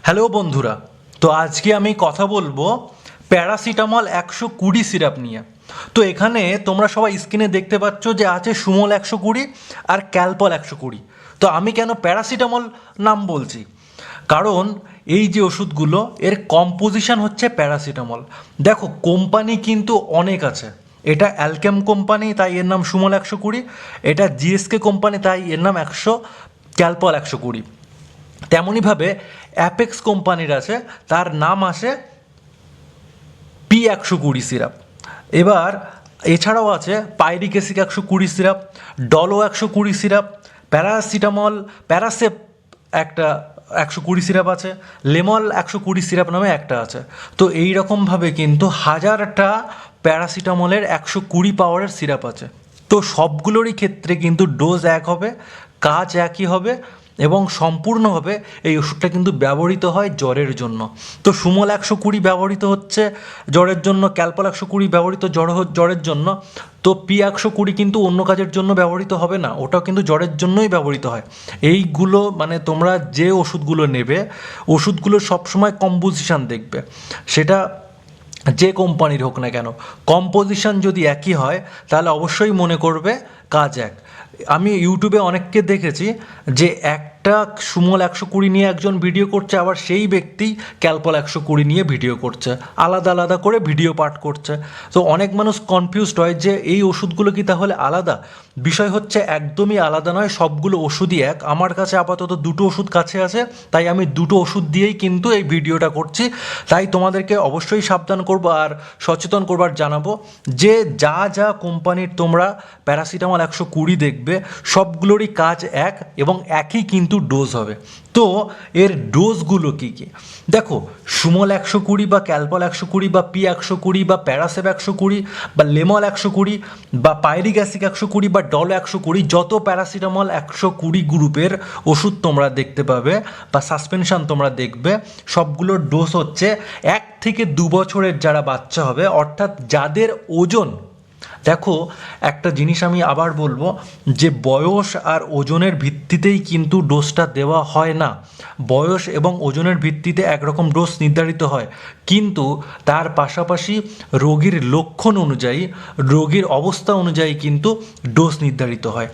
Hello বন্ধুরা, তো আজকে আমি কথা বলবো প্যারাসিটামল 120 সিরাপ নিয়ে। তো এখানে তোমরা সবাই স্ক্রিনে দেখতে পাচ্ছ যে আছে সুমল 120 আর ক্যালপল 120। তো আমি কেন প্যারাসিটামল নাম বলছি, কারণ এই যে ওষুধগুলো এর কম্পোজিশন হচ্ছে প্যারাসিটামল। দেখো কোম্পানি কিন্তু অনেক আছে। এটা অ্যালকেম কোম্পানি, তাই এর নাম সুমল 120। এটা জিএসকে কোম্পানি, তাই এর নাম ক্যালপল 120। তেমনইভাবে অ্যাপেক্স কোম্পানির আছে, তার নাম আসে P120 সিরাপ। এবার এছাড়াও আছে পাইরিক অ্যাসিড 120 সিরাপ, ডলো 120 সিরাপ, প্যারাসিটামল প্যারাসেপ একটা 120 সিরাপ আছে, লেমল 120 সিরাপ নামে একটা আছে। তো এই রকমভাবে কিন্তু হাজারটা প্যারাসিটামলের 120 পাওয়ারের সিরাপ আছে। তো সবগুলোরই ক্ষেত্রে কিন্তু ডোজ এক হবে, কাজ একই হবে, এবং সম্পূর্ণভাবে এই ওষুধটা কিন্তু ব্যবহৃত হয় জ্বরের জন্য। তো সুমল 120 ব্যবহৃত হচ্ছে জ্বরের জন্য, ক্যালপল 120 ব্যবহৃত জ্বরের জন্য। তো P120 কিন্তু অন্য কাজের জন্য ব্যবহৃত হবে না, ওটাও কিন্তু জ্বরের জন্যই ব্যবহৃত হয়। এইগুলো মানে তোমরা যে ওষুধগুলো নেবে, ওষুধগুলো সবসময় কম্পোজিশন দেখবে, সেটা যে কোম্পানির হোক না কেন। কম্পোজিশন যদি একই হয় তাহলে অবশ্যই মনে করবে কাজ এক। আমি ইউটিউবে অনেককে দেখেছি যে একটা সুমল 120 নিয়ে একজন ভিডিও করছে, আবার সেই ব্যক্তি ক্যালপল 120 নিয়ে ভিডিও করছে, আলাদা আলাদা করে ভিডিও পাঠ করছে। তো অনেক মানুষ কনফিউজড হয় যে এই ওষুধগুলো কি তাহলে আলাদা। বিষয় হচ্ছে একদমই আলাদা নয়, সবগুলো ওষুধই এক। আমার কাছে আপাতত দুটো ওষুধ কাছে আছে, তাই আমি দুটো ওষুধ দিয়েই কিন্তু এই ভিডিওটা করছি। তাই তোমাদেরকে অবশ্যই সাবধান করব আর সচেতন করবার জানাবো যে যা যা কোম্পানির তোমরা প্যারাসিটামল 120 দেখবে, সবগুলোরই কাজ এক এবং একই কিন্তু ডোজ হবে। তো এর ডোজগুলো কী কী দেখো, সুমল 120 বা ক্যালপল 120 বা P120 বা প্যারাসেপ 120 বা লেমল 120 বা পাইরিক অ্যাসিড 120 বা ডল 120, যত প্যারাসিটামল 120 গ্রুপের ওষুধ তোমরা দেখতে পাবে বা সাসপেনশন তোমরা দেখবে, সবগুলোর ডোজ হচ্ছে 1 থেকে 2 বছরের যারা বাচ্চা হবে, অর্থাৎ যাদের ওজন, দেখো একটা জিনিস আমি আবার বলবো যে বয়স আর ওজনের ভিত্তিতেই কিন্তু ডোজটা দেওয়া হয় না। বয়স এবং ওজনের ভিত্তিতে একরকম ডোজ নির্ধারিত হয়, কিন্তু তার পাশাপাশি রোগীর লক্ষণ অনুযায়ী, রোগীর অবস্থা অনুযায়ী কিন্তু ডোজ নির্ধারিত হয়।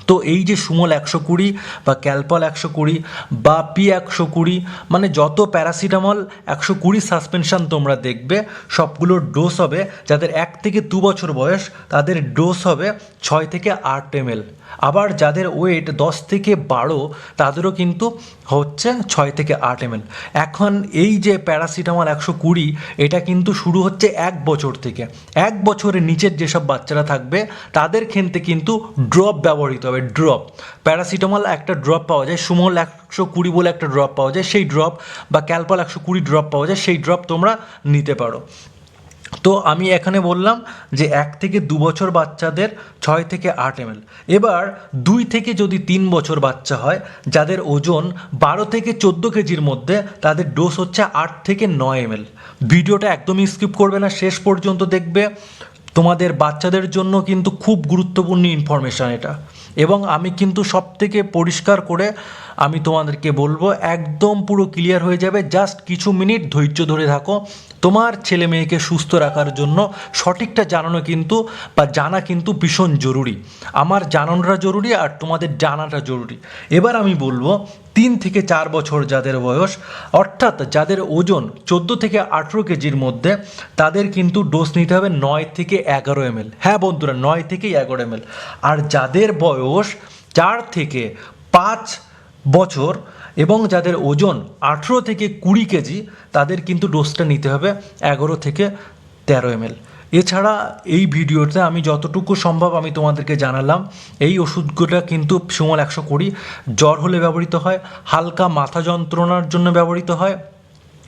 তো এই যে সুমল 120 বা ক্যালপল 120 বা P120, মানে যত প্যারাসিটামল 120 সাসপেনশন তোমরা দেখবে, সবগুলোর ডোজ হবে, যাদের 1 থেকে 2 বছর বয়স তাদের ডোজ হবে 6 থেকে 8 ml। আবার যাদের ওয়েট 10 থেকে 12 তাদেরও কিন্তু হচ্ছে 6 থেকে 8 ml। এখন এই যে প্যারাসিটামল 120, এটা কিন্তু শুরু হচ্ছে 1 বছর থেকে। 1 বছরের নিচের যেসব বাচ্চারা থাকবে তাদের ক্ষেত্রে কিন্তু ড্রপ ব্যবহৃত হবে। ড্রপ প্যারাসিটামল একটা ড্রপ পাওয়া যায়, সুমল 120 বলে একটা ড্রপ পাওয়া যায়, সেই ড্রপ বা ক্যালপল 120 ড্রপ পাওয়া যায়, সেই ড্রপ তোমরা নিতে পারো। তো আমি এখানে বললাম যে 1 থেকে 2 বছর বাচ্চাদের 6 থেকে 8 ml। এবার 2 থেকে যদি 3 বছর বাচ্চা হয়, যাদের ওজন 12 থেকে 14 কেজির মধ্যে, তাদের ডোজ হচ্ছে 8 থেকে 9 ml। ভিডিওটা একদমই স্কিপ করবে না, শেষ পর্যন্ত দেখবে। তোমাদের বাচ্চাদের জন্য কিন্তু খুব গুরুত্বপূর্ণ ইনফরমেশান এটা, এবং আমি কিন্তু সব থেকে পরিষ্কার করে আমি তোমাদেরকে বলবো, একদম পুরো ক্লিয়ার হয়ে যাবে। জাস্ট কিছু মিনিট ধৈর্য ধরে থাকো। তোমার ছেলে মেয়েকে সুস্থ রাখার জন্য সঠিকটা জানানো কিন্তু বা জানা কিন্তু ভীষণ জরুরি। আমার জানানোটা জরুরি আর তোমাদের জানাটা জরুরি। এবার আমি বলবো 3 থেকে 4 বছর যাদের বয়স, অর্থাৎ যাদের ওজন 14 থেকে 18 কেজির মধ্যে, তাদের কিন্তু ডোজ নিতে হবে 9 থেকে 11 ml। হ্যাঁ বন্ধুরা, 9 থেকে 11 ml। আর যাদের বয়স 4 থেকে 5 বছর এবং যাদের ওজন 18 থেকে 20 কেজি, তাদের কিন্তু ডোজটা নিতে হবে 11 থেকে 13 ml। এছাড়া এই ভিডিওতে আমি যতটুকু সম্ভব আমি তোমাদেরকে জানালাম। এই ওষুধগুলো কিন্তু সুমল 120 জ্বর হলে ব্যবহৃত হয়, হালকা মাথা যন্ত্রণার জন্য ব্যবহৃত হয়,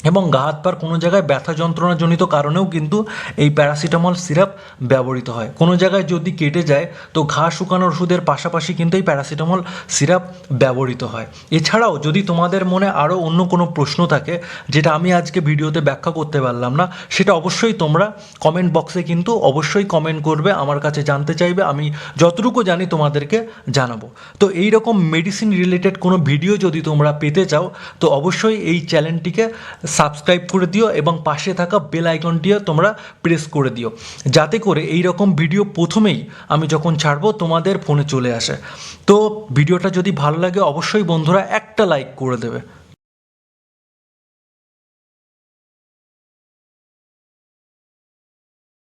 এবং গা হাত পার কোনো জায়গায় ব্যথা যন্ত্রণাজনিত কারণেও কিন্তু এই প্যারাসিটামল সিরাপ ব্যবহৃত হয়। কোনো জায়গায় যদি কেটে যায় তো ঘা শুকানোর ওষুধের পাশাপাশি কিন্তু এই প্যারাসিটামল সিরাপ ব্যবহৃত হয়। এছাড়াও যদি তোমাদের মনে আরও অন্য কোনো প্রশ্ন থাকে যেটা আমি আজকে ভিডিওতে ব্যাখ্যা করতে পারলাম না, সেটা অবশ্যই তোমরা কমেন্ট বক্সে কিন্তু অবশ্যই কমেন্ট করবে, আমার কাছে জানতে চাইবে, আমি যতটুকু জানি তোমাদেরকে জানাবো। তো এই রকম মেডিসিন রিলেটেড কোনো ভিডিও যদি তোমরা পেতে চাও তো অবশ্যই এই চ্যানেলটিকে সাবস্ক্রাইব করে দিও এবং পাশে থাকা বেল আইকনটিও তোমরা প্রেস করে দিও, যাতে করে এই রকম ভিডিও প্রথমেই আমি যখন ছাড়বো তোমাদের ফোনে চলে আসে। তো ভিডিওটা যদি ভালো লাগে অবশ্যই বন্ধুরা একটা লাইক করে দেবে।